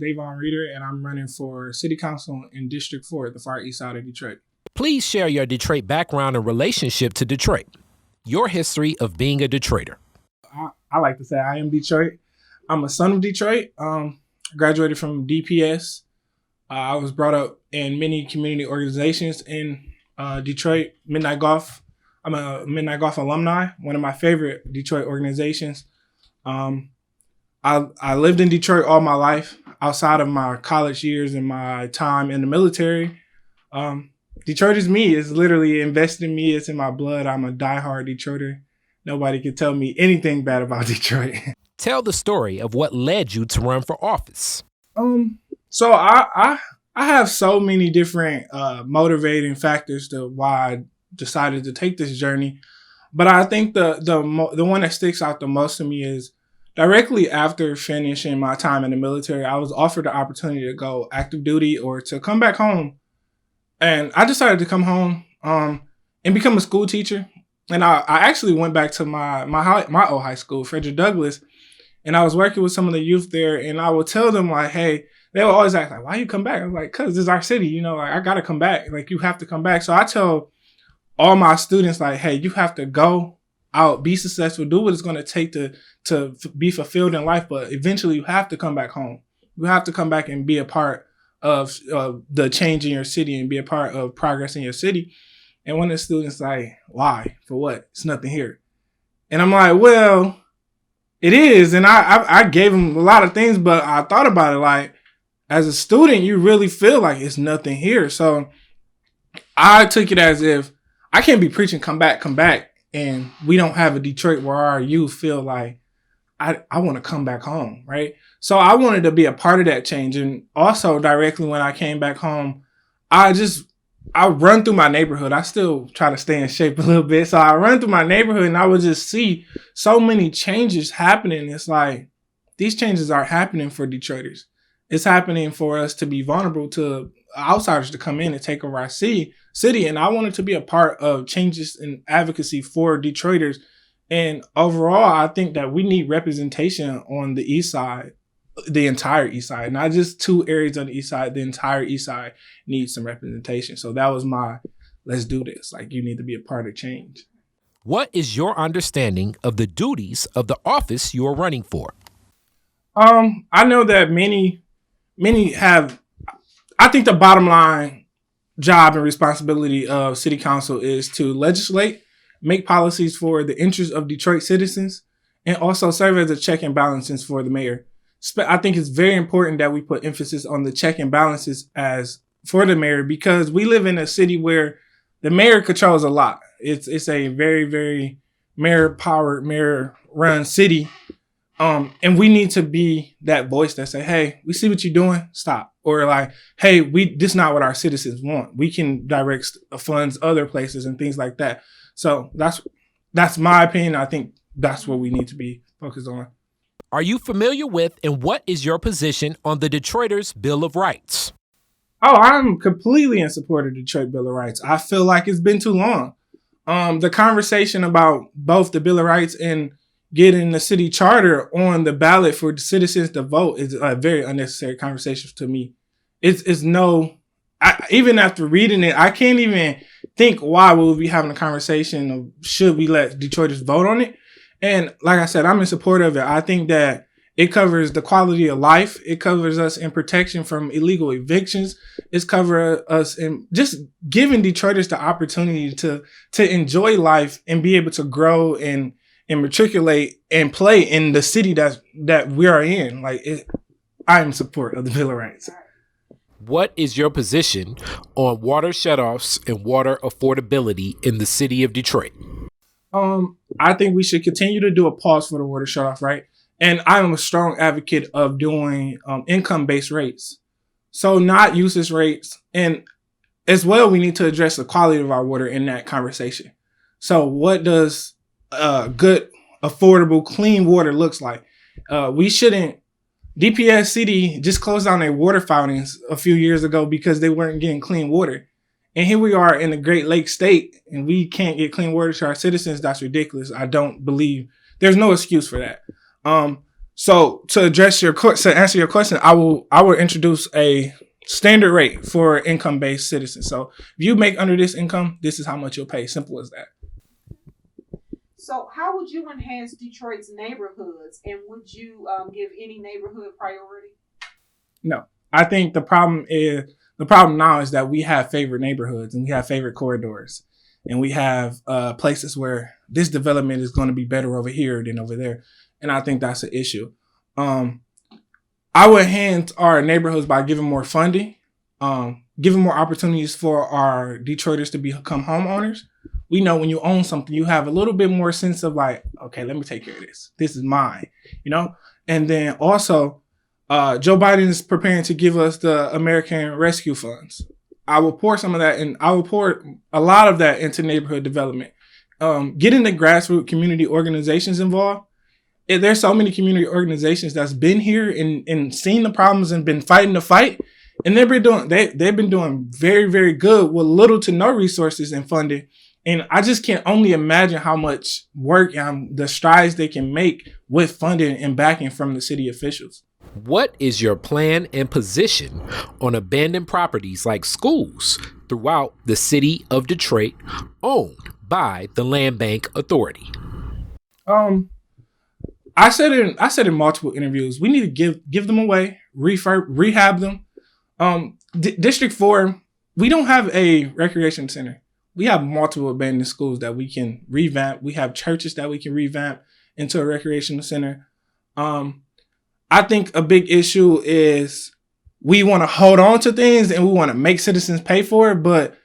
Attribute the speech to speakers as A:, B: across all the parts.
A: Davion and I'm running for City Council in District 4 at the far east side of Detroit.
B: Please share your Detroit background and relationship to Detroit. Your history of being a Detroiter.
A: I like to say I am Detroit. I'm a son of Detroit. Graduated from DPS. I was brought up in many community organizations in Detroit. Midnight Golf. I'm a Midnight Golf alumni, one of my favorite Detroit organizations. I lived in Detroit all my life, outside of my college years and my time in the military. Detroit is me. It's literally invested in me. It's in my blood. I'm a diehard Detroiter. Nobody can tell me anything bad about Detroit.
B: Tell the story of what led you to run for office.
A: So I have so many different motivating factors to why I decided to take this journey. But I think the one that sticks out the most to me is directly after finishing my time in the military, I was offered the opportunity to go active duty or to come back home. And I decided to come home and become a school teacher. And I actually went back to my old high school, Frederick Douglass, and I was working with some of the youth there. And I would tell them like, hey, they would always ask like, why you come back? I was like, cause this is our city, like I gotta come back. Like you have to come back. So I tell all my students like, hey, you have to go out, be successful, do what it's going to take to be fulfilled in life. But eventually you have to come back home. You have to come back and be a part of the change in your city and be a part of progress in your city. And one of the students like, why? For what? It's nothing here. And I'm like, well, it is. And I gave him a lot of things, but I thought about it like, as a student, you really feel like it's nothing here. So I took it as if I can't be preaching, come back. And we don't have a Detroit where our youth feel like, I want to come back home, right? So I wanted to be a part of that change. And also directly when I came back home, I run through my neighborhood. I still try to stay in shape a little bit. So I run through my neighborhood and I would just see so many changes happening. It's like, these changes are happening for Detroiters. It's happening for us to be vulnerable to outsiders to come in and take over our city. And I wanted to be a part of changes in advocacy for Detroiters. And overall, I think that we need representation on the east side, the entire east side, not just two areas on the east side. The entire east side needs some representation. So that was let's do this. Like, you need to be a part of change.
B: What is your understanding of the duties of the office you are running for?
A: I know that many have, I think the bottom line job and responsibility of city council is to legislate, make policies for the interests of Detroit citizens, and also serve as a check and balances for the mayor. I think it's very important that we put emphasis on the check and balances as for the mayor, because we live in a city where the mayor controls a lot. It's a very, very mayor-powered, mayor-run city. And we need to be that voice that say, hey, we see what you're doing, stop. Or like, hey, this is not what our citizens want. We can direct funds other places and things like that. So that's my opinion. I think that's what we need to be focused on.
B: Are you familiar with and what is your position on the Detroiters' Bill of Rights?
A: Oh, I'm completely in support of the Detroit Bill of Rights. I feel like it's been too long. The conversation about both the Bill of Rights and getting the city charter on the ballot for the citizens to vote is a very unnecessary conversation to me. Even after reading it, I can't even think why we would be having a conversation of should we let Detroiters vote on it. And like I said, I'm in support of it. I think that it covers the quality of life. It covers us in protection from illegal evictions. It's covers us in just giving Detroiters the opportunity to enjoy life and be able to grow and matriculate and play in the city that we are in. I'm in support of the Bill of Rights.
B: What is your position on water shutoffs and water affordability in the city of Detroit?
A: I think we should continue to do a pause for the water shutoff, right? And I am a strong advocate of doing income-based rates. So not usage rates. And as well, we need to address the quality of our water in that conversation. So what does good, affordable, clean water looks like? DPS City just closed down their water fountains a few years ago because they weren't getting clean water. And here we are in the Great Lakes state and we can't get clean water to our citizens. That's ridiculous. I don't believe there's no excuse for that. So to answer your question, I will introduce a standard rate for income based citizens. So if you make under this income, this is how much you'll pay. Simple as that.
C: So, how would you enhance Detroit's neighborhoods, and would you give any neighborhood priority?
A: No, I think the problem now is that we have favorite neighborhoods and we have favorite corridors, and we have places where this development is going to be better over here than over there, and I think that's an issue. I would enhance our neighborhoods by giving more funding, giving more opportunities for our Detroiters to become homeowners. We know when you own something, you have a little bit more sense of like, okay, let me take care of this. This is mine, And then also, Joe Biden is preparing to give us the American Rescue Funds. I will pour some of that, and I will pour a lot of that into neighborhood development. Getting the grassroots community organizations involved. There's so many community organizations that's been here and seen the problems and been fighting the fight, and they've been doing very, very good with little to no resources and funding. And I just can't only imagine how much work and the strides they can make with funding and backing from the city officials.
B: What is your plan and position on abandoned properties like schools throughout the city of Detroit owned by the Land Bank Authority?
A: I said in multiple interviews, we need to give them away, rehab them. District 4, we don't have a recreation center. We have multiple abandoned schools that we can revamp. We have churches that we can revamp into a recreational center. I think a big issue is we want to hold on to things and we want to make citizens pay for it, but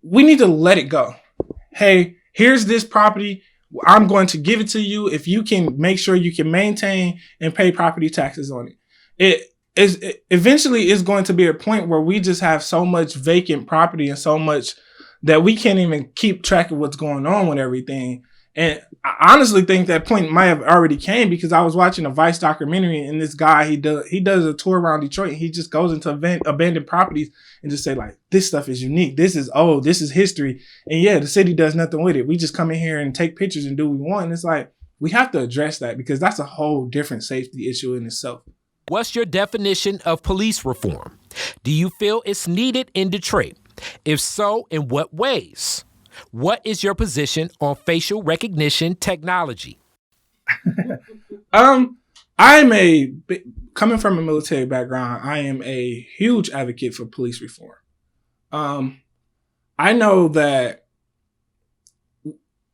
A: we need to let it go. Hey, here's this property. I'm going to give it to you if you can make sure you can maintain and pay property taxes on it. It eventually is going to be a point where we just have so much vacant property and so much that we can't even keep track of what's going on with everything. And I honestly think that point might have already came because I was watching a Vice documentary, and this guy, he does a tour around Detroit, and he just goes into abandoned properties and just say like, this stuff is unique. This is old. This is history. And yeah, the city does nothing with it. We just come in here and take pictures and do what we want. And it's like, we have to address that because that's a whole different safety issue in itself.
B: What's your definition of police reform? Do you feel it's needed in Detroit? If so, in what ways? What is your position on facial recognition technology?
A: Coming from a military background, I am a huge advocate for police reform. I know that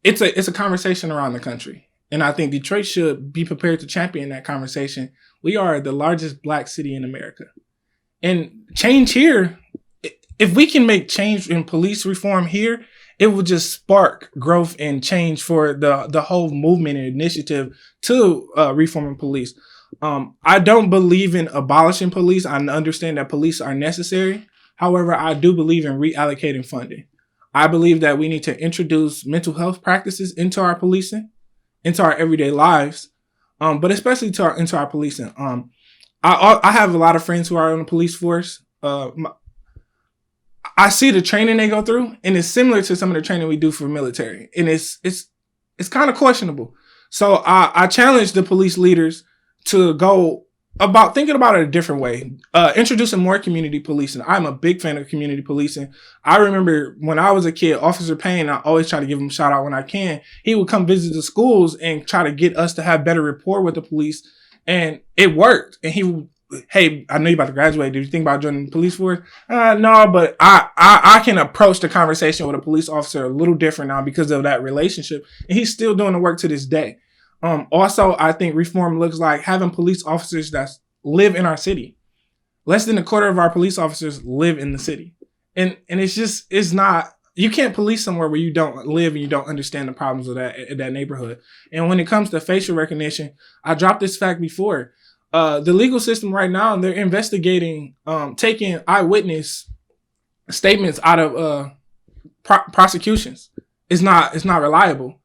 A: it's a conversation around the country, and I think Detroit should be prepared to champion that conversation. We are the largest Black city in America, and change here. If we can make change in police reform here, it will just spark growth and change for the whole movement and initiative to reforming police. I don't believe in abolishing police. I understand that police are necessary. However, I do believe in reallocating funding. I believe that we need to introduce mental health practices into our policing, into our everyday lives, but especially into our policing. I have a lot of friends who are in the police force. I see the training they go through, and it's similar to some of the training we do for military, and it's kind of questionable. So I challenge the police leaders to go about thinking about it a different way, introducing more community policing. I'm a big fan of community policing. I remember when I was a kid, Officer Payne, I always try to give him a shout out when I can. He would come visit the schools and try to get us to have better rapport with the police, and it worked. And he would, hey, I know you're about to graduate. Did you think about joining the police force? No, but I can approach the conversation with a police officer a little different now because of that relationship. And he's still doing the work to this day. Also, I think reform looks like having police officers that live in our city. Less than a quarter of our police officers live in the city. And it's not, you can't police somewhere where you don't live and you don't understand the problems of that neighborhood. And when it comes to facial recognition, I dropped this fact before. The legal system right now, they're investigating, taking eyewitness statements out of prosecutions. It's not reliable.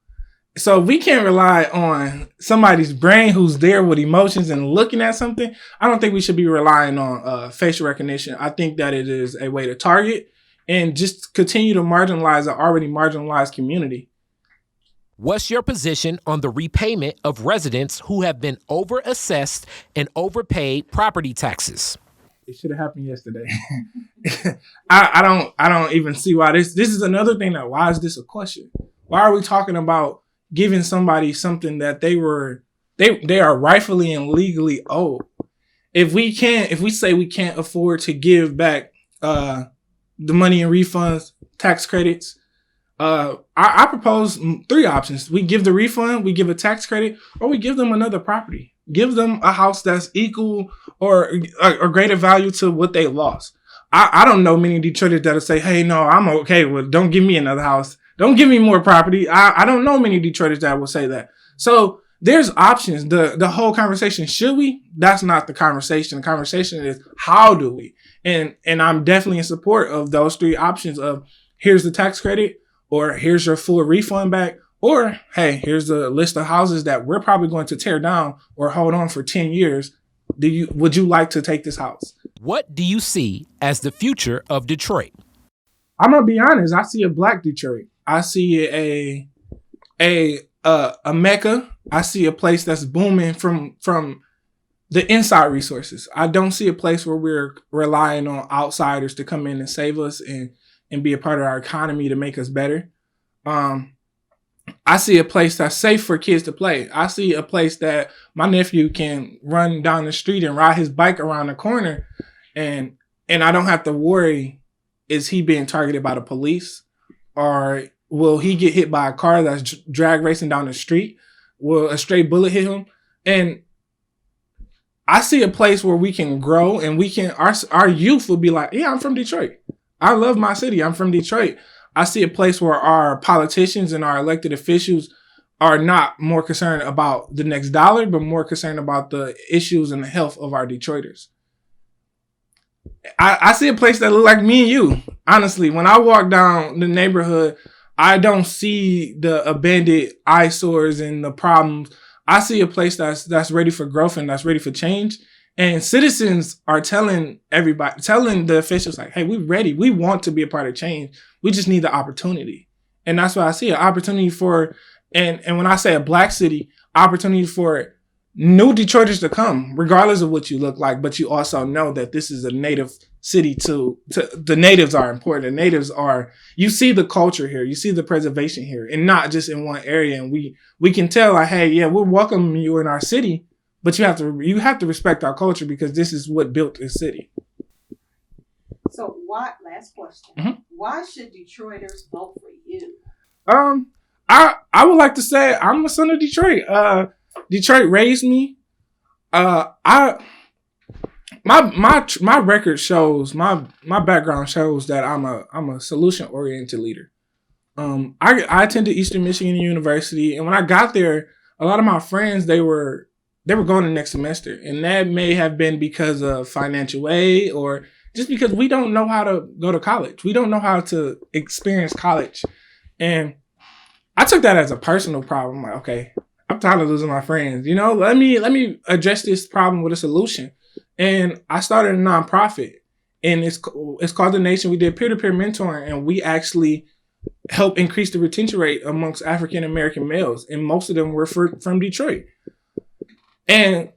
A: So we can't rely on somebody's brain who's there with emotions and looking at something. I don't think we should be relying on facial recognition. I think that it is a way to target and just continue to marginalize an already marginalized community.
B: What's your position on the repayment of residents who have been overassessed and overpaid property taxes?
A: It should have happened yesterday. I don't even see why this is another thing that why is this a question? Why are we talking about giving somebody something that they are rightfully and legally owed? If we say we can't afford to give back the money in refunds, tax credits, I propose 3 options. We give the refund, we give a tax credit, or we give them another property. Give them a house that's equal or greater value to what they lost. I don't know many Detroiters that'll say, hey, no, I'm okay with, don't give me another house. Don't give me more property. I don't know many Detroiters that will say that. So there's options. The whole conversation, should we? That's not the conversation. The conversation is, how do we? And I'm definitely in support of those 3 options of, here's the tax credit, or here's your full refund back, or, hey, here's a list of houses that we're probably going to tear down or hold on for 10 years. Would you like to take this house?
B: What do you see as the future of Detroit?
A: I'm gonna be honest. I see a Black Detroit. I see a mecca. I see a place that's booming from the inside resources. I don't see a place where we're relying on outsiders to come in and save us and be a part of our economy to make us better. I see a place that's safe for kids to play. I see a place that my nephew can run down the street and ride his bike around the corner, and I don't have to worry, is he being targeted by the police, or will he get hit by a car that's drag racing down the street? Will a stray bullet hit him? And I see a place where we can grow, and we can, our youth will be like, yeah, I'm from Detroit. I love my city. I'm from Detroit. I see a place where our politicians and our elected officials are not more concerned about the next dollar, but more concerned about the issues and the health of our Detroiters. I see a place that looks like me and you. Honestly, when I walk down the neighborhood, I don't see the abandoned eyesores and the problems. I see a place that's ready for growth and that's ready for change. And citizens are telling the officials, like, hey, we're ready. We want to be a part of change. We just need the opportunity. And that's why I see an opportunity for, and when I say a Black city, opportunity for new Detroiters to come, regardless of what you look like. But you also know that this is a native city to the natives are important. The natives are, you see the culture here. You see the preservation here, and not just in one area. And we can tell, like, hey, yeah, we're welcoming you in our city. But you have to respect our culture, because this is what built this city.
C: So last question.
A: Mm-hmm.
C: Why should Detroiters vote for you?
A: I would like to say I'm a son of Detroit. Detroit raised me. My record shows, my background shows that I'm a solution oriented leader. I attended Eastern Michigan University, and when I got there, a lot of my friends, they were going to next semester, and that may have been because of financial aid, or just because we don't know how to go to college. We don't know how to experience college. And I took that as a personal problem. Like, okay, I'm tired of losing my friends. Let me address this problem with a solution. And I started a nonprofit, and it's called The Nation. We did peer-to-peer mentoring, and we actually helped increase the retention rate amongst African-American males. And most of them were from Detroit. And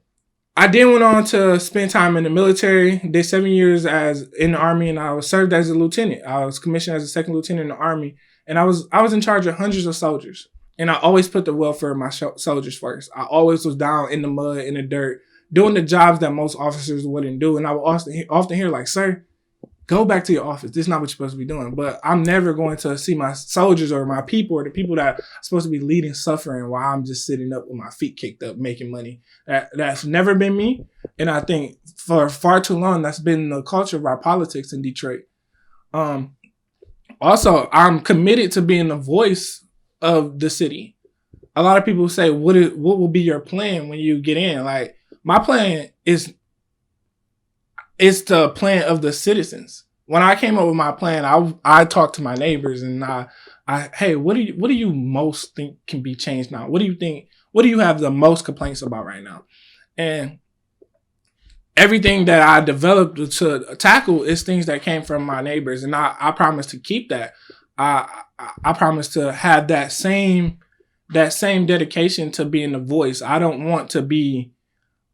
A: I then went on to spend time in the military, did 7 years in the Army, and I was served as a lieutenant. I was commissioned as a second lieutenant in the Army, and I was in charge of hundreds of soldiers. And I always put the welfare of my soldiers first. I always was down in the mud, in the dirt, doing the jobs that most officers wouldn't do. And I would often hear, like, sir, go back to your office. This is not what you're supposed to be doing. But I'm never going to see my soldiers or my people, or the people that are supposed to be leading, suffering while I'm just sitting up with my feet kicked up, making money. That's never been me. And I think for far too long, that's been the culture of our politics in Detroit. Also, I'm committed to being the voice of the city. A lot of people say, what will be your plan when you get in? Like, my plan is the plan of the citizens. When I came up with my plan, I talked to my neighbors, and hey, what do you most think can be changed now? What do you have the most complaints about right now? And everything that I developed to tackle is things that came from my neighbors, and I promise to keep that. I promise to have that same that same dedication to being the voice. I don't want to be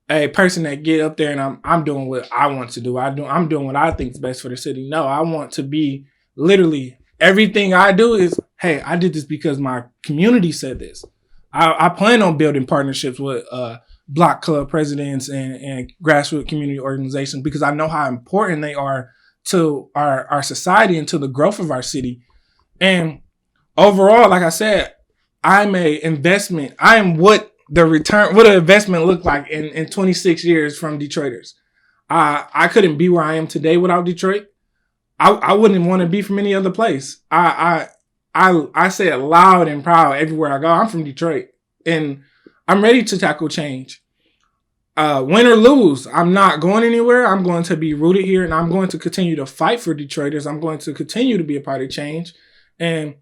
A: a person that get up there and I'm doing what I want to do. I'm doing what I think is best for the city. No, I want to be literally everything I do is, hey, I did this because my community said this. I plan on building partnerships with block club presidents and grassroots community organizations because I know how important they are to our society and to the growth of our city. And overall, like I said, I'm a investment. I am what an investment look like in 26 years from Detroiters. I couldn't be where I am today without Detroit. I wouldn't want to be from any other place. I say it loud and proud everywhere I go. I'm from Detroit and I'm ready to tackle change. Win or lose, I'm not going anywhere. I'm going to be rooted here and I'm going to continue to fight for Detroiters. I'm going to continue to be a part of change. And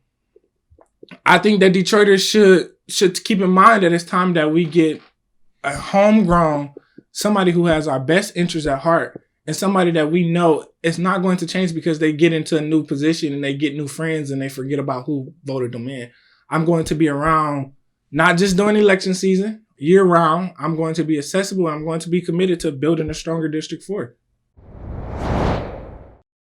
A: I think that Detroiters should keep in mind that it's time that we get a homegrown, somebody who has our best interests at heart and somebody that we know it's not going to change because they get into a new position and they get new friends and they forget about who voted them in. I'm going to be around not just during election season, year round. I'm going to be accessible. I'm going to be committed to building a stronger District 4.